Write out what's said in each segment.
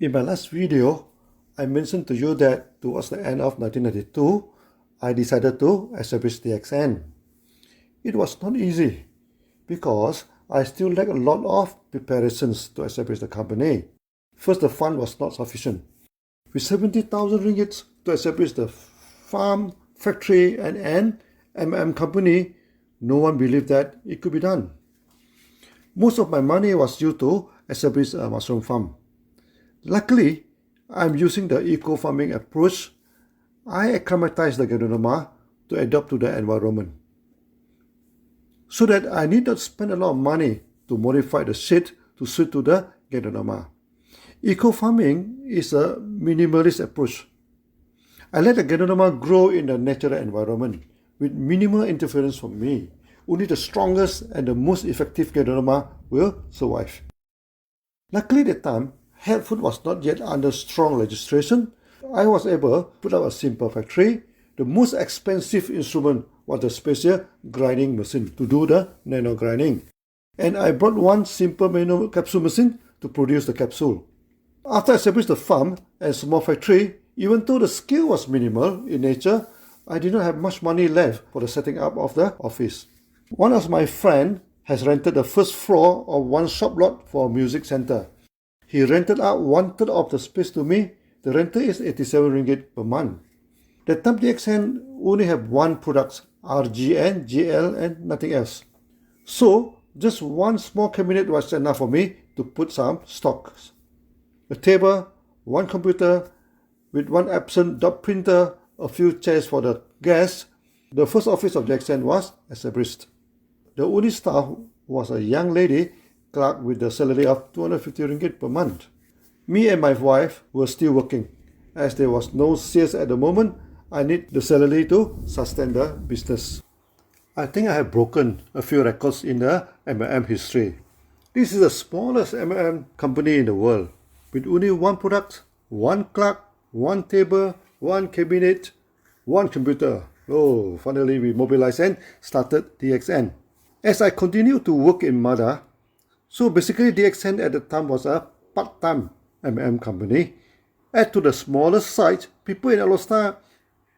In my last video, I mentioned to you that towards the end of 1992, I decided to establish DXN. It was not easy because I still lack a lot of preparations to establish the company. First, the fund was not sufficient. With 70,000 ringgit to establish the farm, factory and M&M company, no one believed that it could be done. Most of my money was due to establish a mushroom farm. Luckily, I'm using the eco-farming approach. I acclimatized the Ganoderma to adapt to the environment, so that I need not spend a lot of money to modify the shade to suit to the Ganoderma. Eco-farming is a minimalist approach. I let the Ganoderma grow in the natural environment with minimal interference from me. Only the strongest and the most effective Ganoderma will survive. Luckily at that time, health food was not yet under strong legislation. I was able to put up a simple factory. The most expensive instrument was the special grinding machine to do the nano grinding. And I brought one simple manual capsule machine to produce the capsule. After I established the farm and small factory, even though the scale was minimal in nature, I did not have much money left for the setting up of the office. One of my friends has rented the first floor of one shop lot for a music center. He rented out 1/3 of the space to me. The rental is 87 ringgit per month. That time DXN only have one product, RGN, GL and nothing else. So just one small cabinet was enough for me to put some stocks. A table, one computer with one Epson dot printer, a few chairs for the guests. The first office of DXN was established. The only staff was a young lady clerk with the salary of 250 ringgit per month. Me and my wife were still working. As there was no sales at the moment, I need the salary to sustain the business. I think I have broken a few records in the M&M history. This is the smallest M&M company in the world, with only one product, one clerk, one table, one cabinet, one computer. Oh, finally we mobilized and started DXN. As I continued to work in Mada, so basically DXN at the time was a part-time M&M company. Add to the smallest size, people in Alostar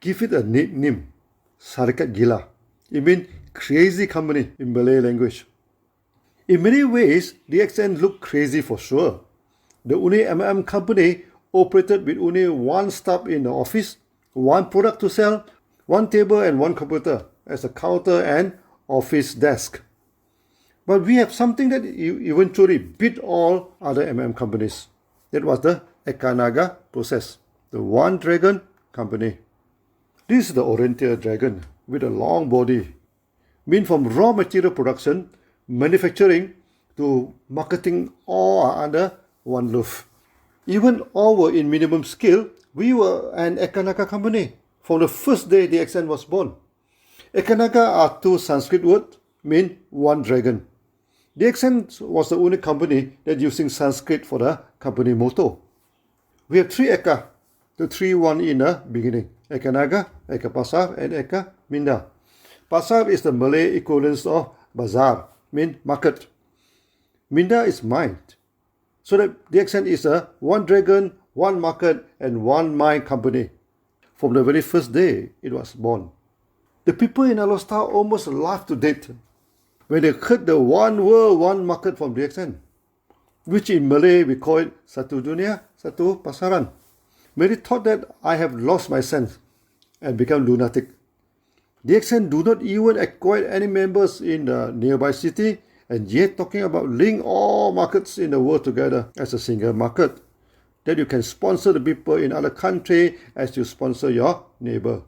give it a nickname, Syarikat Gila. It means crazy company in Malay language. In many ways, DXN looked crazy for sure. The only M&M company operated with only one staff in the office, one product to sell, one table and one computer as a counter and office desk. But we have something that eventually beat all other M&M companies. That was the Ekanaga process, the one dragon company. This is the Oriental dragon with a long body, meant from raw material production, manufacturing to marketing, all are under one roof. Even all were in minimum scale, we were an Ekanaga company from the first day DXN was born. Ekanaga are two Sanskrit words, mean one dragon. DXN was the only company that using Sanskrit for the company motto. We have three Eka, the three one in the beginning. Ekanaga, Eka Pasar and Eka Minda. Pasar is the Malay equivalent of bazaar, mean market. Minda is mind. So that DXN is a one dragon, one market and one mind company. From the very first day it was born. The people in Alostar almost laughed to death when they heard the one world, one market from DXN, which in Malay we call it Satu Dunia, Satu Pasaran. Many thought that I have lost my sense and become lunatic. DXN do not even acquire any members in the nearby city, and yet talking about link all markets in the world together as a single market, that you can sponsor the people in other country as you sponsor your neighbor.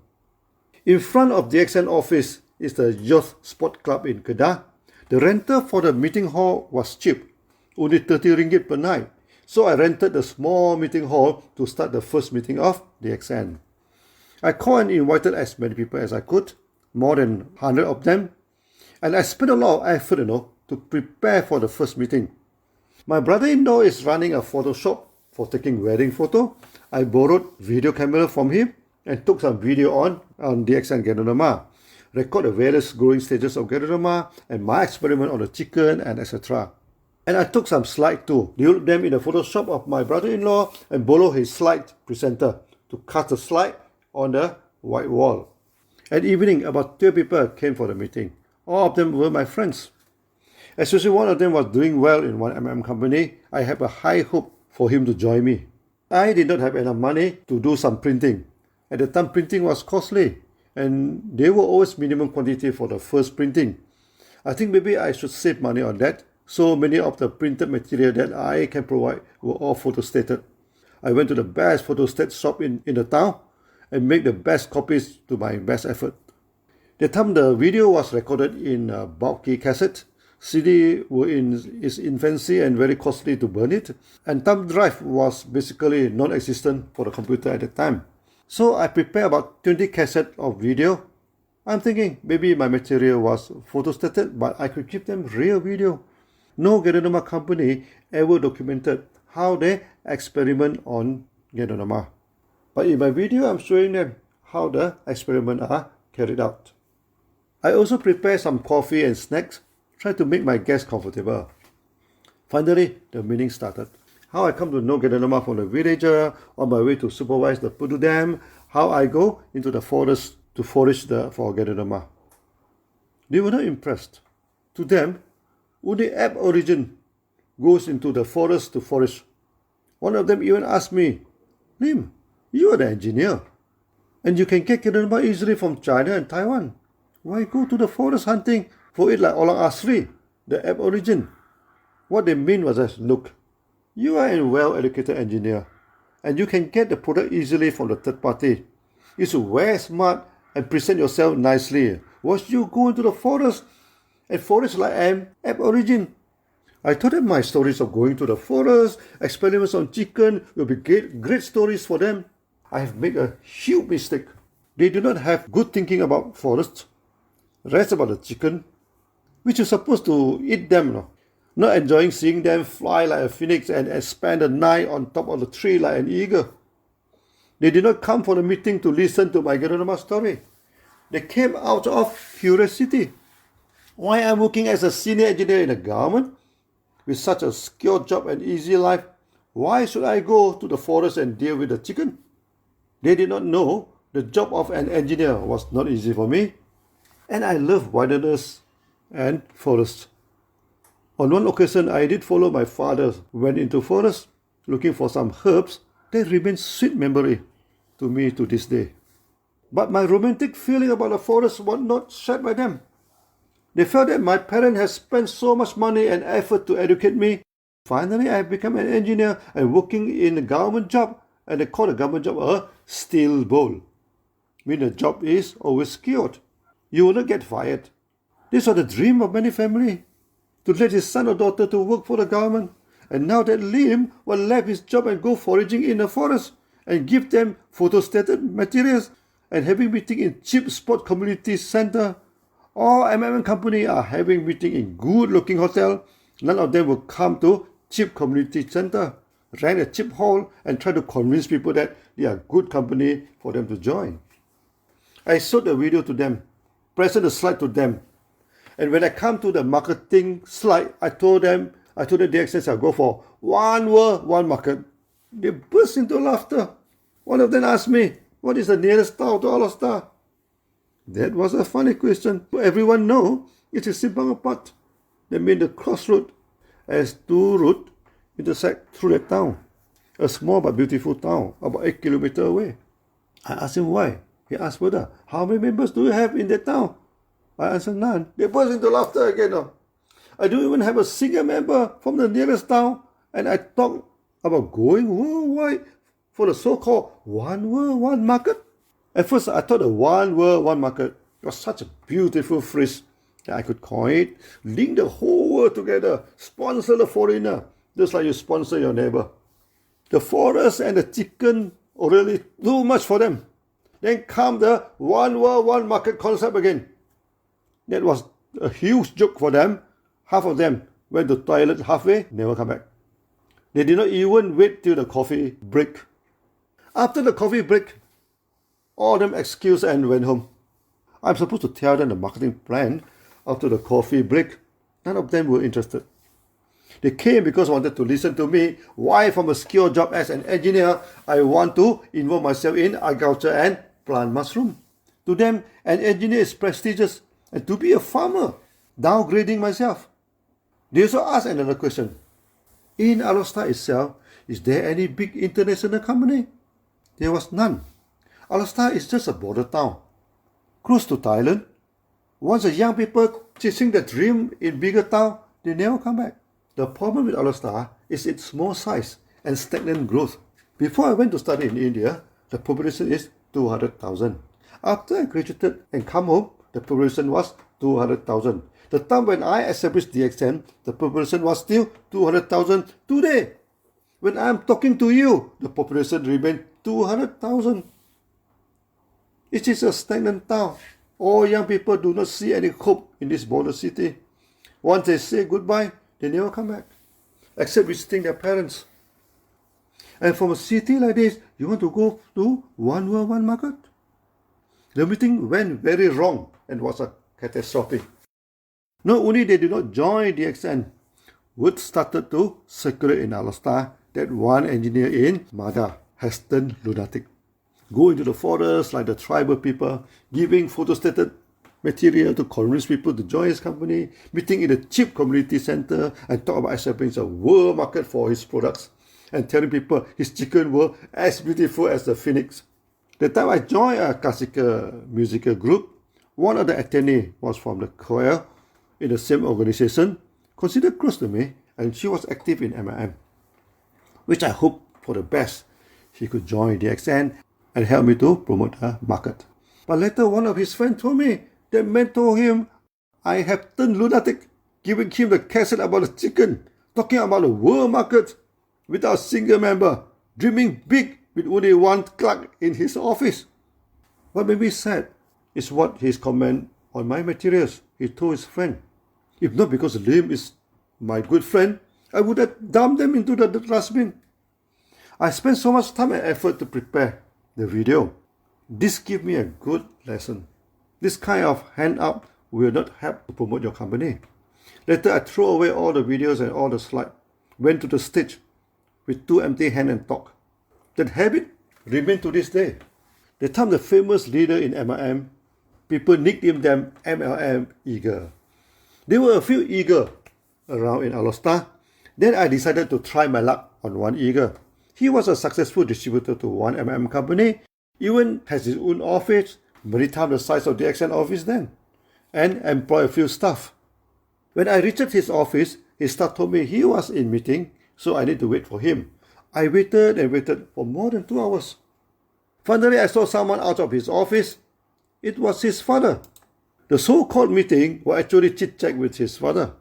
In front of DXN office is the Youth Sport Club in Kedah. The rental for the meeting hall was cheap, only 30 ringgit per night. So I rented the small meeting hall to start the first meeting of DXN. I called and invited as many people as I could, more than 100 of them. And I spent a lot of effort, to prepare for the first meeting. My brother-in-law is running a photo shop for taking wedding photo. I borrowed video camera from him and took some video on DXN Ganoderma. Record the various growing stages of Ganoderma and my experiment on the chicken and etc. And I took some slides too, developed them in the Photoshop of my brother-in-law and borrowed his slide presenter to cast the slide on the white wall. At evening, about 12 people came for the meeting. All of them were my friends. Especially one of them was doing well in one company. I had a high hope for him to join me. I did not have enough money to do some printing. At the time, printing was costly, and they were always minimum quantity for the first printing. I think maybe I should save money on that. So many of the printed material that I can provide were all photostated. I went to the best photostat shop in the town and made the best copies to my best effort. The time the video was recorded in a bulky cassette, CD were in its infancy and very costly to burn it, and thumb drive was basically non-existent for the computer at the time. So I prepared about 20 cassettes of video. I'm thinking maybe my material was photostated, but I could give them real video. No Ganoderma company ever documented how they experiment on Ganoderma. But in my video, I'm showing them how the experiments are carried out. I also prepared some coffee and snacks, try to make my guests comfortable. Finally, the meeting started. How I come to know Ganoderma from the villager, on my way to supervise the Pudu Dam, how I go into the forest to forage for Ganoderma. They were not impressed. To them, only Ab origin goes into the forest to forage. One of them even asked me, Lim, you are the engineer, and you can get Ganoderma easily from China and Taiwan. Why go to the forest hunting for it like Orang Asri, the Ab origin? What they mean was that, look, you are a well-educated engineer, and you can get the product easily from the third party. You should wear smart and present yourself nicely. Once you go into the forest and forage like I am Ab origin. I told them my stories of going to the forest, experiments on chicken will be great stories for them. I have made a huge mistake. They do not have good thinking about forests. Rest about the chicken, which is supposed to eat them, no? Not enjoying seeing them fly like a phoenix and spend the night on top of the tree like an eagle. They did not come for the meeting to listen to my Ganoderma story. They came out of curiosity. Why I'm working as a senior engineer in the government with such a secure job and easy life? Why should I go to the forest and deal with the chicken? They did not know the job of an engineer was not easy for me. And I love wilderness and forest. On one occasion, I did follow my father, went into forest looking for some herbs that remain sweet memory to me to this day. But my romantic feeling about the forest was not shared by them. They felt that my parents had spent so much money and effort to educate me. Finally, I have become an engineer and working in a government job, and they call the government job a steel bowl. Meaning the job is always secured. You will not get fired. This was the dream of many families, to let his son or daughter to work for the government. And now that Lim will leave his job and go foraging in the forest and give them photostated materials and having meeting in cheap spot community center. All MMM company are having meeting in good looking hotel. None of them will come to cheap community center, rent a cheap hall and try to convince people that they are good company for them to join. I showed the video to them, present the slide to them. And when I come to the marketing slide, I told them the DXS I'll go for one world, one market. They burst into laughter. One of them asked me, what is the nearest town to Alasta? That was a funny question. Everyone knows it is Simpang Apat. That means the crossroad as two roads intersect through that town. A small but beautiful town, about 8 kilometers away. I asked him why. He asked further, how many members do you have in that town? I answered none. They burst into laughter again. I don't even have a single member from the nearest town. And I talked about going worldwide for the so-called one world, one market. At first, I thought the one world, one market was such a beautiful phrase that I could coin it, link the whole world together, sponsor the foreigner, just like you sponsor your neighbor. The forest and the chicken are really too much for them. Then come the one world, one market concept again. That was a huge joke for them. Half of them went to the toilet halfway, never come back. They did not even wait till the coffee break. After the coffee break, all of them excused and went home. I'm supposed to tell them the marketing plan after the coffee break. None of them were interested. They came because they wanted to listen to me why from a secure job as an engineer, I want to involve myself in agriculture and plant mushroom. To them, an engineer is prestigious, and to be a farmer, downgrading myself. They also asked another question. In Alostar itself, is there any big international company? There was none. Alostar is just a border town, close to Thailand. Once the young people chasing the dream in bigger town, they never come back. The problem with Alostar is its small size and stagnant growth. Before I went to study in India, the population is 200,000. After I graduated and come home, the population was 200,000. The time when I established DXN, the population was still 200,000 today. When I am talking to you, the population remains 200,000. It is a stagnant town. All young people do not see any hope in this border city. Once they say goodbye, they never come back, except visiting their parents. And from a city like this, you want to go to one world, one market? The meeting went very wrong and was a catastrophe. Not only they did not join DXN, word started to circulate in Alostar that one engineer in Mada has turned lunatic. Go into the forest like the tribal people, giving photostated material to convince people to join his company, meeting in a cheap community center and talk about establishing a world market for his products and telling people his chicken were as beautiful as the phoenix. The time I joined a classical musical group, one of the attendees was from the choir in the same organization, considered close to me, and she was active in MLM, which I hope for the best. She could join DXN and help me to promote her market. But later, one of his friends told me that man told him I have turned lunatic, giving him the cassette about the chicken, talking about the world market without a single member, dreaming big with only one clerk in his office. What made me sad is what his comment on my materials he told his friend. If not because Lim is my good friend, I would have dumped them into the dustbin. I spent so much time and effort to prepare the video. This gave me a good lesson. This kind of hand up will not help to promote your company. Later, I threw away all the videos and all the slides, went to the stage with two empty hands and talked. That habit remained to this day. The time the famous leader in MLM, people nicknamed them MLM Eagle. There were a few eagle around in Alostar. Then I decided to try my luck on one eagle. He was a successful distributor to one MLM company, even has his own office, many times the size of the DXN office then, and employ a few staff. When I reached his office, his staff told me he was in meeting, so I need to wait for him. I waited and waited for more than 2 hours. Finally, I saw someone out of his office. It was his father. The so-called meeting was actually chit-chat with his father.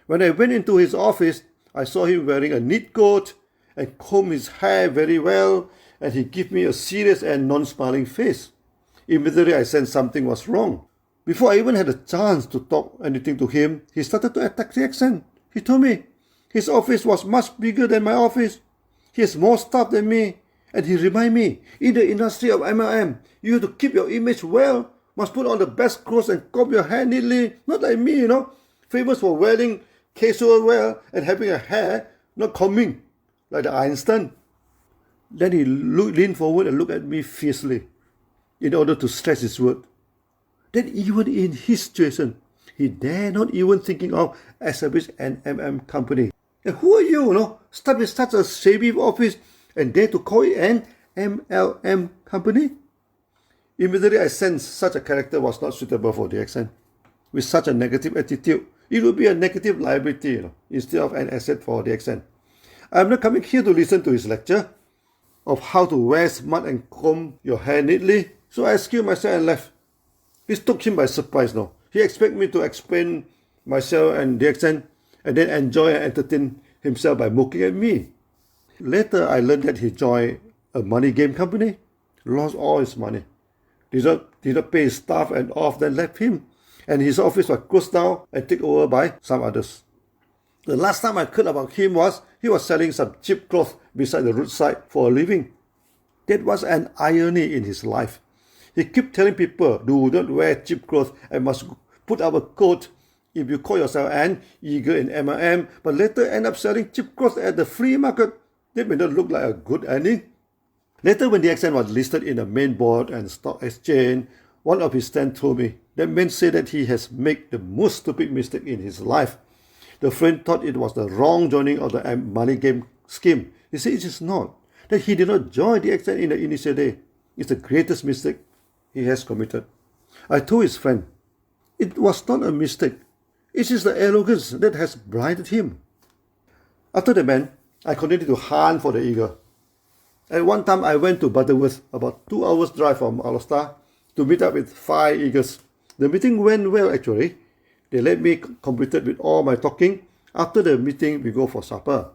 When I went into his office, I saw him wearing a neat coat and comb his hair very well, and he gave me a serious and non-smiling face. Immediately, I sensed something was wrong. Before I even had a chance to talk anything to him, he started to attack the accent. He told me his office was much bigger than my office. He has more staff than me. And he reminded me, in the industry of MLM, you have to keep your image well, must put on the best clothes and comb your hair neatly. Not like me, famous for wearing casual wear and having a hair not combing, like the Einstein. Then he leaned forward and looked at me fiercely in order to stress his word. Then even in his situation, he dare not even thinking of establish an MM company. And who are you, start with such a shabby office and dare to call it an MLM company? Immediately I sensed such a character was not suitable for DXN. With such a negative attitude, it would be a negative liability instead of an asset for DXN. I'm not coming here to listen to his lecture of how to wear smart and comb your hair neatly, so I excused myself and left. This took him by surprise now. He expected me to explain myself and DXN and then enjoy and entertain himself by mocking at me. Later, I learned that he joined a money game company, lost all his money, did not pay his staff and off, then left him. And his office was closed down and taken over by some others. The last time I heard about him was he was selling some cheap clothes beside the roadside for a living. That was an irony in his life. He kept telling people, do not wear cheap clothes and must put up a coat If you call yourself an eager in MLM, but later end up selling cheap clothes at the free market, that may not look like a good earning. Later, when DXN was listed in the main board and stock exchange, one of his friends told me that man said that he has made the most stupid mistake in his life. The friend thought it was the wrong joining of the money game scheme. He said it is not. That he did not join DXN in the initial day. It's the greatest mistake he has committed. I told his friend, it was not a mistake. It is the arrogance that has blinded him. After the man, I continued to hunt for the eagle. At one time, I went to Butterworth, about 2 hours drive from Alostar, to meet up with 5 eagles. The meeting went well, actually. They let me completed with all my talking. After the meeting, we go for supper.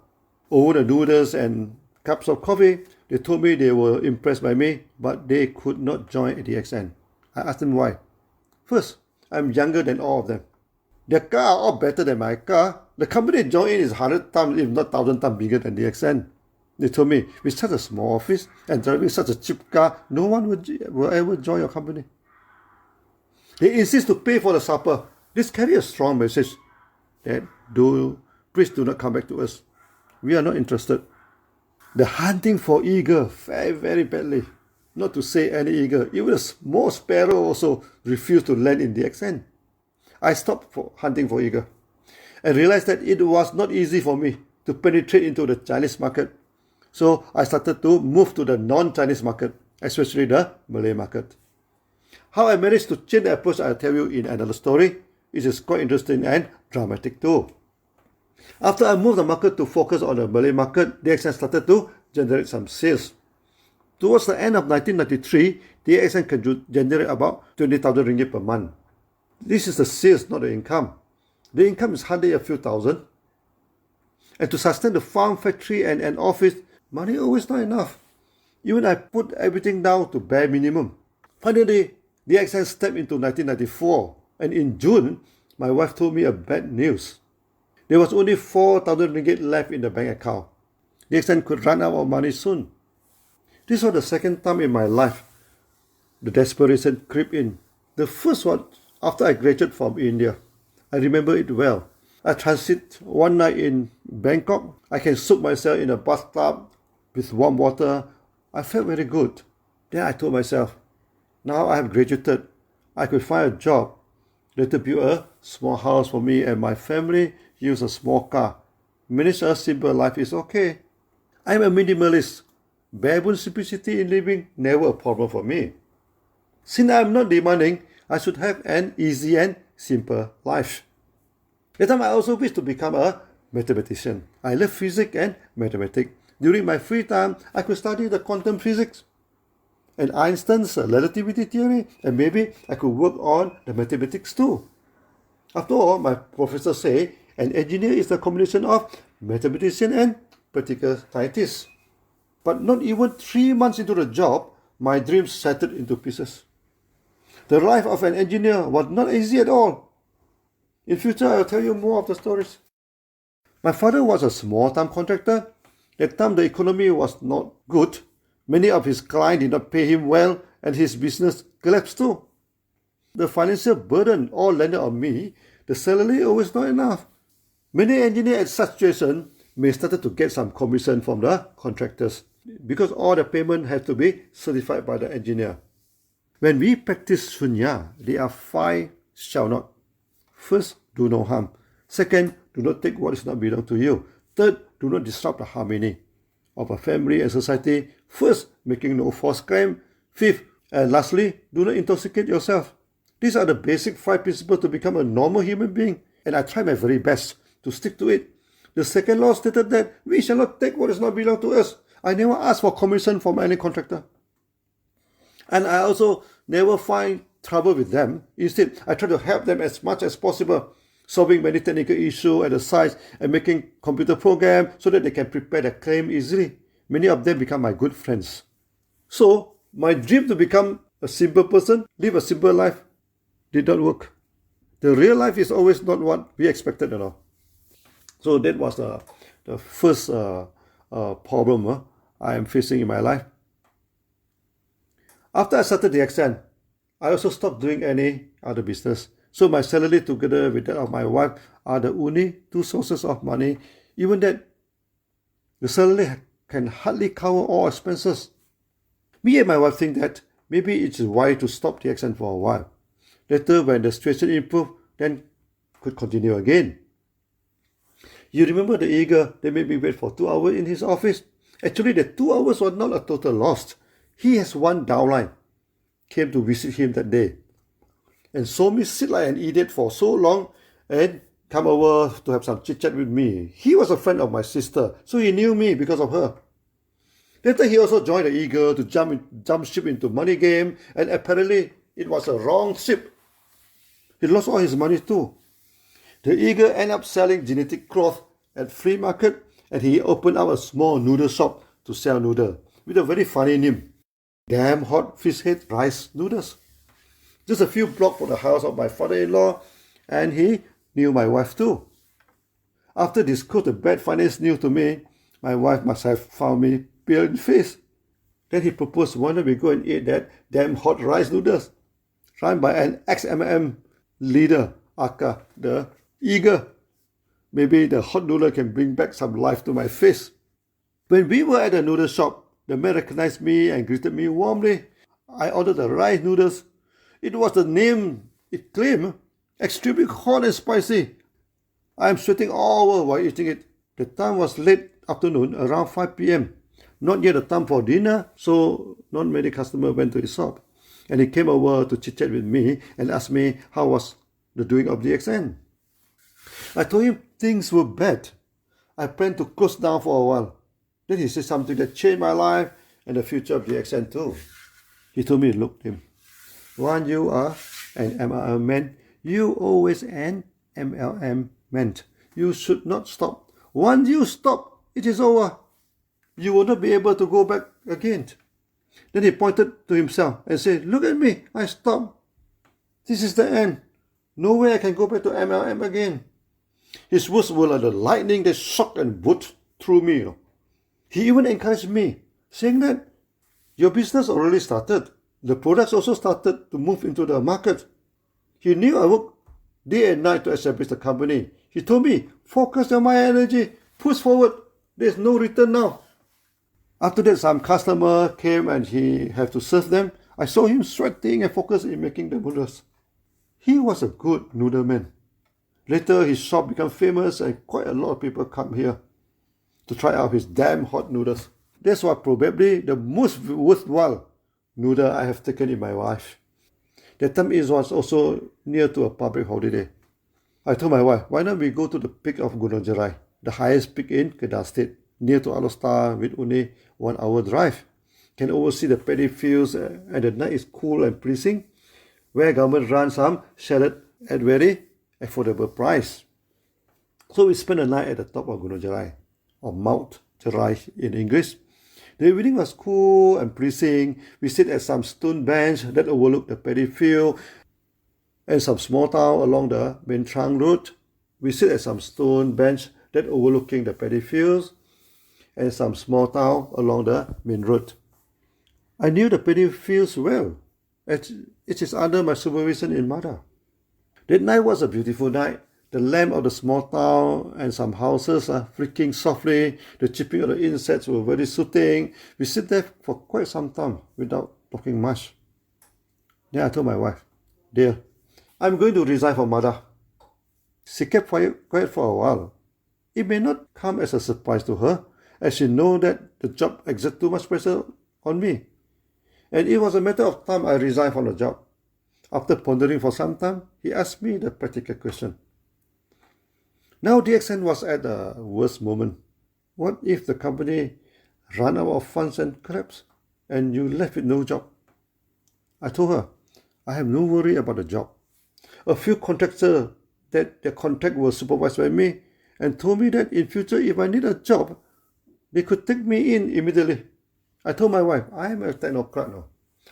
Over the noodles and cups of coffee, they told me they were impressed by me, but they could not join DXN. I asked them why. First, I'm younger than all of them. Their car are all better than my car. The company they joined in is 100 times, if not 1,000 times bigger than DXN. They told me, with such a small office and driving such a cheap car, no one will ever join your company. They insist to pay for the supper. This carries a strong message that please do not come back to us. We are not interested. The hunting for eagle fared very badly. Not to say any eagle, even a small sparrow also refused to land in DXN. I stopped hunting for eagle and realized that it was not easy for me to penetrate into the Chinese market. So I started to move to the non-Chinese market, especially the Malay market. How I managed to change the approach I'll tell you in another story. It is quite interesting and dramatic too. After I moved the market to focus on the Malay market, DXN started to generate some sales. Towards the end of 1993, DXN can generate about 20,000 ringgit per month. This is the sales, not the income. The income is hardly a few thousand. And to sustain the farm, factory and an office, money always not enough. Even I put everything down to bare minimum. Finally, DXN stepped into 1994, and in June, my wife told me a bad news. There was only 4,000 ringgit left in the bank account. DXN could run out of money soon. This was the second time in my life the desperation crept in. The first one after I graduated from India. I remember it well. I transit one night in Bangkok. I can soak myself in a bathtub with warm water. I felt very good. Then I told myself, now I have graduated. I could find a job. Later build a small house for me and my family, use a small car. Manage a simple life is okay. I'm a minimalist. Bare-bones simplicity in living, never a problem for me. Since I'm not demanding, I should have an easy and simple life. That time I also wish to become a mathematician. I love physics and mathematics. During my free time, I could study the quantum physics and Einstein's relativity theory, and maybe I could work on the mathematics too. After all, my professor say an engineer is a combination of mathematician and practical scientist. But not even 3 months into the job, my dreams shattered into pieces. The life of an engineer was not easy at all. In future, I will tell you more of the stories. My father was a small-time contractor. That time, the economy was not good. Many of his clients did not pay him well, and his business collapsed too. The financial burden all landed on me. The salary always not enough. Many engineers at such situation may started to get some commission from the contractors because all the payment had to be certified by the engineer. When we practice shunya, there are 5 shall not. First, do no harm. Second, do not take what is not belong to you. Third, do not disrupt the harmony of a family and society. First, making no false claim. Fifth, and lastly, do not intoxicate yourself. These are the basic 5 principles to become a normal human being, and I try my very best to stick to it. The second law stated that we shall not take what does not belong to us. I never ask for commission from any contractor. And I also never find trouble with them. Instead, I try to help them as much as possible, solving many technical issues at the sites and making computer programs so that they can prepare their claim easily. Many of them become my good friends. So, my dream to become a simple person, live a simple life, did not work. The real life is always not what we expected at all. So that was the first problem I am facing in my life. After I started DXN, I also stopped doing any other business. So my salary together with that of my wife are the only two sources of money. Even that, the salary can hardly cover all expenses. Me and my wife think that maybe it's wise to stop the accent for a while. Later, when the situation improves, then could continue again. You remember the eager that made me wait for 2 hours in his office? Actually, the 2 hours was not a total loss. He has one downline. Came to visit him that day and saw me sit like an idiot for so long and come over to have some chit-chat with me. He was a friend of my sister, so he knew me because of her. Later, he also joined the eager to jump ship into money game, and apparently it was a wrong ship. He lost all his money too. The eager ended up selling genetic cloth at flea market, and he opened up a small noodle shop to sell noodle with a very funny name, Damn Hot Fish Head Rice Noodles. Just a few blocks from the house of my father-in-law, and he knew my wife too. After disclosed the bad finance news to me, my wife must have found me pale in the face. Then he proposed, why don't we go and eat that damn hot rice noodles, run by an ex-MLM leader, aka the eager. Maybe the hot noodle can bring back some life to my face. When we were at the noodle shop, the man recognized me and greeted me warmly. I ordered the rice noodles. It was the name it claimed, extremely hot and spicy. I am sweating all over while eating it. The time was late afternoon, around 5 p.m. Not yet the time for dinner, so not many customers went to his shop. And he came over to chit-chat with me and asked me how was the doing of DXN. I told him things were bad. I planned to close down for a while. Then he said something that changed my life and the future of DXN too. He told me, look, Tim, once you are an MLM man, you always an MLM man. You should not stop. Once you stop, it is over. You will not be able to go back again. Then he pointed to himself and said, look at me, I stopped. This is the end. No way I can go back to MLM again. His words were like the lightning that shocked and whooped through me. He even encouraged me, saying that your business already started. The products also started to move into the market. He knew I worked day and night to establish the company. He told me, focus on my energy, push forward. There's no return now. After that, some customer came and he had to serve them. I saw him sweating and focused in making the noodles. He was a good noodle man. Later, his shop became famous and quite a lot of people come here to try out his damn hot noodles. That's what probably the most worthwhile noodle I have taken in my life. That time it was also near to a public holiday. I told my wife, why not we go to the peak of Gunung Jerai, the highest peak in Kedah State, near to Alostar with only 1 hour drive. Can oversee the paddy fields and the night is cool and pleasing, where government runs some chalet at very affordable price. So we spent the night at the top of Gunung Jerai, or Mount Jerai in English. The evening was cool and pleasing. We sit at some stone bench that overlooked the paddy field and some small town along the main trunk road. We sit at some stone bench that overlooking the paddy fields and some small town along the main road. I knew the paddy fields well, as it is under my supervision in Mada. That night was a beautiful night. The lamp of the small town and some houses are flickering softly. The chirping of the insects were very soothing. We sit there for quite some time without talking much. Then I told my wife, dear, I'm going to resign from Mada. She kept quiet for a while. It may not come as a surprise to her, as she knows that the job exerts too much pressure on me. And it was a matter of time I resigned from the job. After pondering for some time, he asked me the practical question. Now DXN was at the worst moment. What if the company ran out of funds and collapsed, and you left with no job? I told her, I have no worry about the job. A few contractors that their contract was supervised by me and told me that in future if I need a job, they could take me in immediately. I told my wife, I am a technocrat now.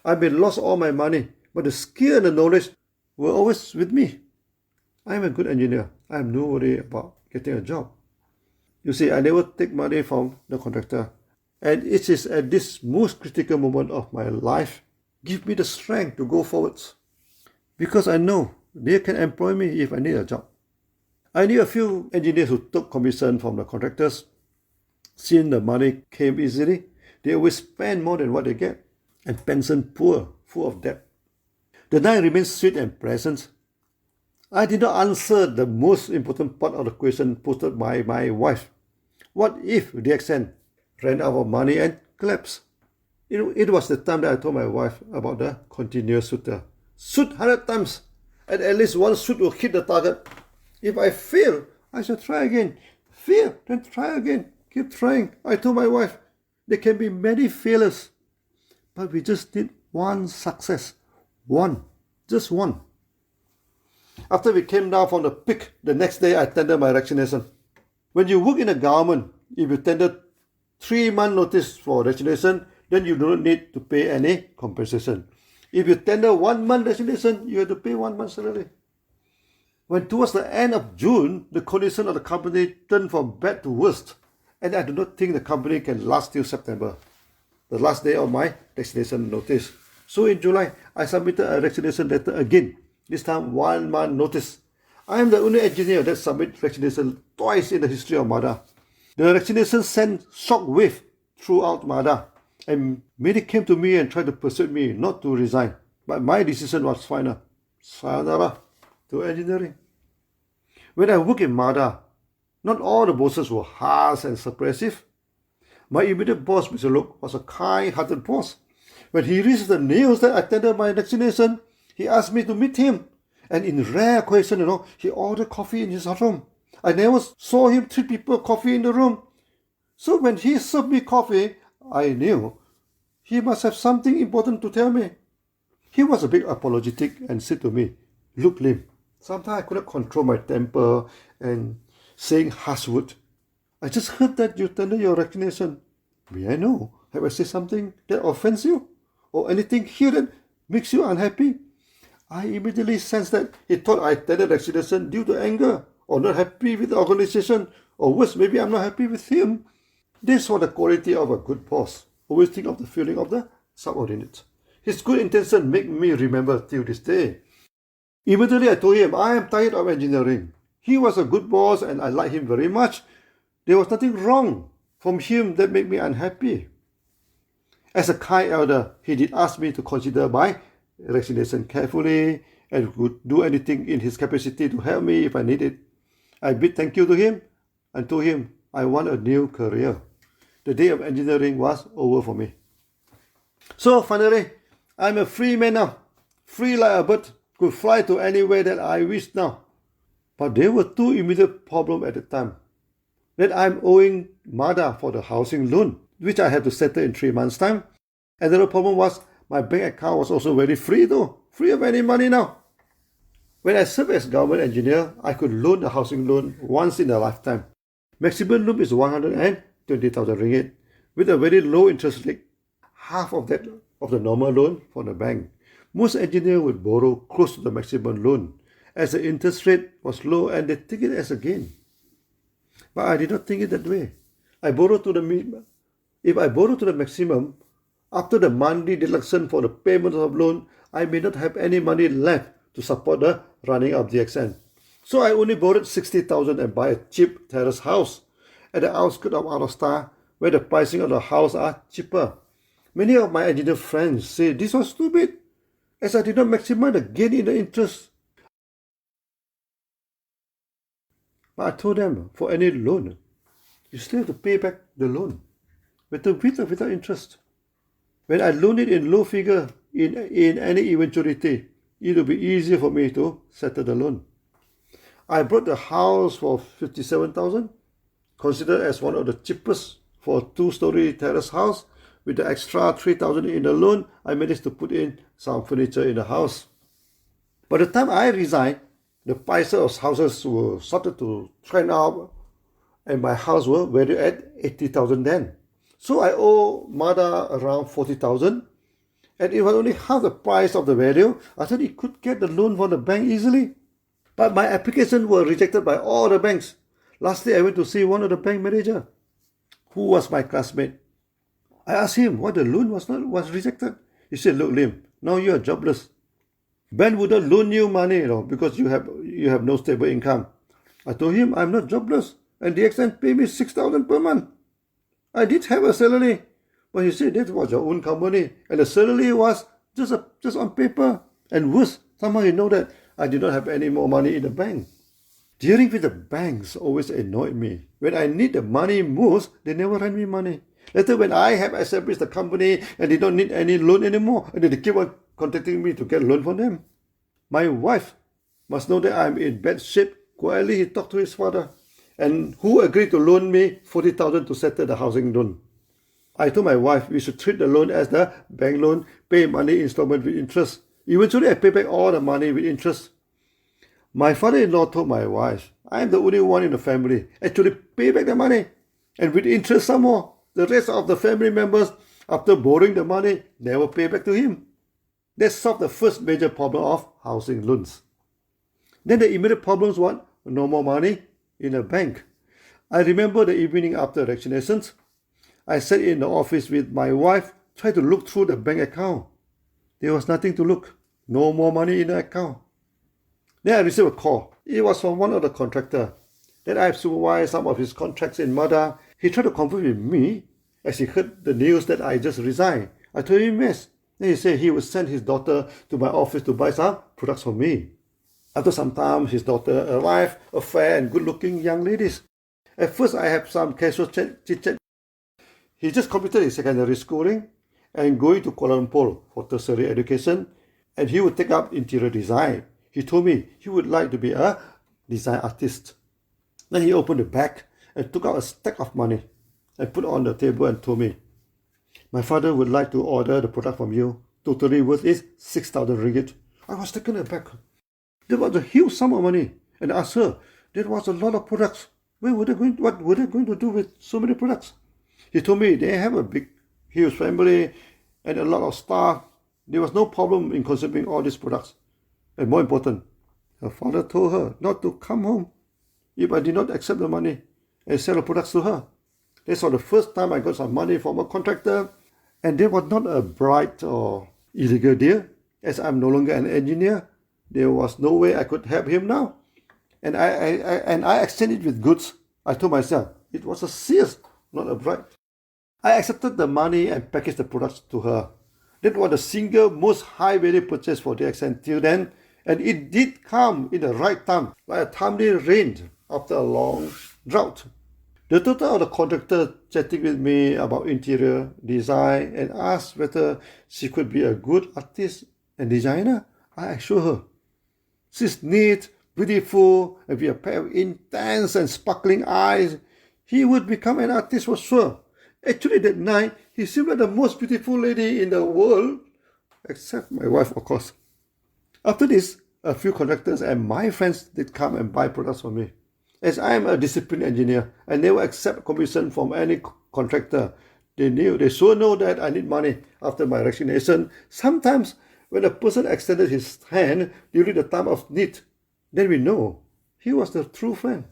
I may lost all my money, but the skill and the knowledge were always with me. I am a good engineer. I have no worry about getting a job. You see, I never take money from the contractor. And it is at this most critical moment of my life, give me the strength to go forwards. Because I know they can employ me if I need a job. I knew a few engineers who took commission from the contractors. Since the money came easily, they always spend more than what they get, and pension poor, full of debt. The night remained sweet and pleasant. I did not answer the most important part of the question posed by my wife. What if the DXN ran out of money and collapsed? It was the time that I told my wife about the continuous shooter. Shoot 100 times, and at least one shoot will hit the target. If I fail, I shall try again. Fail, then try again. Keep trying. I told my wife, there can be many failures, but we just need one success. One. Just one. After we came down from the peak, the next day I tendered my resignation. When you work in the government, if you tender 3-month notice for resignation, then you do not need to pay any compensation. If you tender 1 month resignation, you have to pay 1 month's salary. When towards the end of June, the condition of the company turned from bad to worst, and I do not think the company can last till September, the last day of my resignation notice. So in July, I submitted a resignation letter again, this time 1 month notice. I am the only engineer that submitted resignation twice in the history of MADA. The resignation sent shockwave throughout MADA, and many came to me and tried to persuade me not to resign. But my decision was final. Sayonara to engineering. When I worked in MADA, not all the bosses were harsh and suppressive. My immediate boss, Mr. Lok, was a kind-hearted boss. When he received the news that I tendered my resignation, he asked me to meet him. And in rare occasion, he ordered coffee in his room. I never saw him treat people coffee in the room. So when he served me coffee, I knew he must have something important to tell me. He was a bit apologetic and said to me, "Look, Lim, sometimes I could not control my temper and saying harsh words. I just heard that you tendered your resignation. May I know, have I said something that offends you? Or anything here that makes you unhappy?" I immediately sensed that he thought I tendered resignation due to anger, or not happy with the organization, or worse, maybe I'm not happy with him. This was the quality of a good boss. Always think of the feeling of the subordinate. His good intention make me remember till this day. Immediately I told him, I am tired of engineering. He was a good boss and I liked him very much. There was nothing wrong from him that made me unhappy. As a kind elder, he did ask me to consider my resignation carefully and would do anything in his capacity to help me if I needed. I bid thank you to him and told him I want a new career. The day of engineering was over for me. So finally, I'm a free man now. Free like a bird, could fly to anywhere that I wish now. But there were two immediate problems at the time. That I'm owing MADA for the housing loan, which I had to settle in 3 months' time. Another problem was my bank account was also very free though, free of any money now. When I served as government engineer, I could loan a housing loan once in a lifetime. Maximum loan is 120,000 ringgit with a very low interest rate, half of that of the normal loan from the bank. Most engineers would borrow close to the maximum loan as the interest rate was low and they take it as a gain. But I did not think it that way. If I borrow to the maximum, after the monthly deduction for the payment of loan, I may not have any money left to support the running of the DXN. So I only borrowed 60,000 and buy a cheap terrace house at the outskirts of Arostar, where the pricing of the house are cheaper. Many of my engineer friends say this was stupid, as I did not maximize the gain in the interest. But I told them, for any loan, you still have to pay back the loan, whether with or without interest. When I loan it in low figure, in any eventuality, it will be easier for me to settle the loan. I bought the house for 57,000, considered as one of the cheapest for a 2-story terrace house. With the extra 3,000 in the loan, I managed to put in some furniture in the house. By the time I resigned, the prices of houses were started to trend up, and my house was valued at 80,000 then. So I owe MADA around 40,000, and it was only half the price of the value. I thought it could get the loan from the bank easily. But my application were rejected by all the banks. Lastly, I went to see one of the bank manager, who was my classmate. I asked him why the loan was rejected. He said, "Look, Lim, now you are jobless. Bank wouldn't loan you money, because you have no stable income. I told him I'm not jobless, and DXN pay me 6,000 per month. I did have a salary, but he said that was your own company, and the salary was just on paper. And worse, somehow you know that I did not have any more money in the bank. Dealing with the banks always annoyed me. When I need the money most, they never lend me money. Later, when I have established the company and they don't need any loan anymore, and they keep on contacting me to get a loan from them. My wife must know that I'm in bad shape. Quietly, he talked to his father, and who agreed to loan me 40,000 to settle the housing loan. I told my wife we should treat the loan as the bank loan, pay money installment with interest. Eventually, I pay back all the money with interest. My father-in-law told my wife, I am the only one in the family actually pay back the money, and with interest some more. The rest of the family members, after borrowing the money, never pay back to him. That solved the first major problem of housing loans. Then the immediate problems were no more money in a bank. I remember the evening after vaccinations. I sat in the office with my wife, tried to look through the bank account. There was nothing to look. No more money in the account. Then I received a call. It was from one of the contractors. Then I have supervised some of his contracts in Mada. He tried to confirm with me as he heard the news that I just resigned. I told him yes. Then he said he would send his daughter to my office to buy some products for me. After some time, his daughter arrived, a fair and good-looking young lady. At first, I had some casual chit-chat. He just completed his secondary schooling and going to Kuala Lumpur for tertiary education, and he would take up interior design. He told me he would like to be a design artist. Then he opened the bag and took out a stack of money and put it on the table and told me, my father would like to order the product from you. Totally worth is 6,000 ringgit. I was taken aback. That was a huge sum of money. And I asked her, there was a lot of products. What were they going to do with so many products? He told me they have a big, huge family and a lot of staff. There was no problem in consuming all these products. And more important, her father told her not to come home if I did not accept the money and sell the products to her. This was the first time I got some money from a contractor, and that was not a bribe or illegal deal. As I'm no longer an engineer, there was no way I could help him now. And I exchanged it with goods. I told myself it was a sales, not a bribe. I accepted the money and packaged the products to her. That was the single most high-value purchase for DXN till then, and it did come in the right time, like a timely rain after a long drought. The daughter of the contractor chatting with me about interior design and asked whether she could be a good artist and designer. I assured her. She's neat, beautiful, and with a pair of intense and sparkling eyes. He would become an artist for sure. Actually, that night, he seemed like the most beautiful lady in the world, except my wife, of course. After this, a few contractors and my friends did come and buy products from me. As I am a disciplined engineer, I never accept commission from any contractor. They sure know that I need money after my resignation. Sometimes, when a person extended his hand during the time of need, then we know he was the true friend.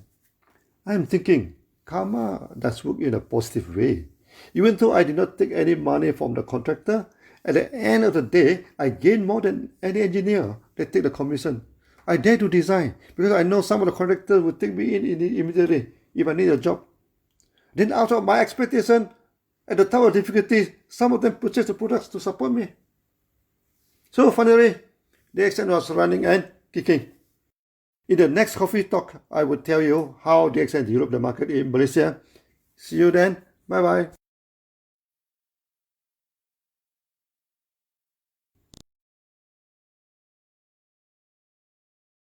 I am thinking, karma does work in a positive way. Even though I did not take any money from the contractor, at the end of the day, I gain more than any engineer that take the commission. I dare to design because I know some of the contractors will take me in immediately if I need a job. Then out of my expectation, at the time of difficulty, some of them purchase the products to support me. So finally, the DXN was running and kicking. In the next coffee talk, I will tell you how DXN developed the market in Malaysia. See you then. Bye-bye.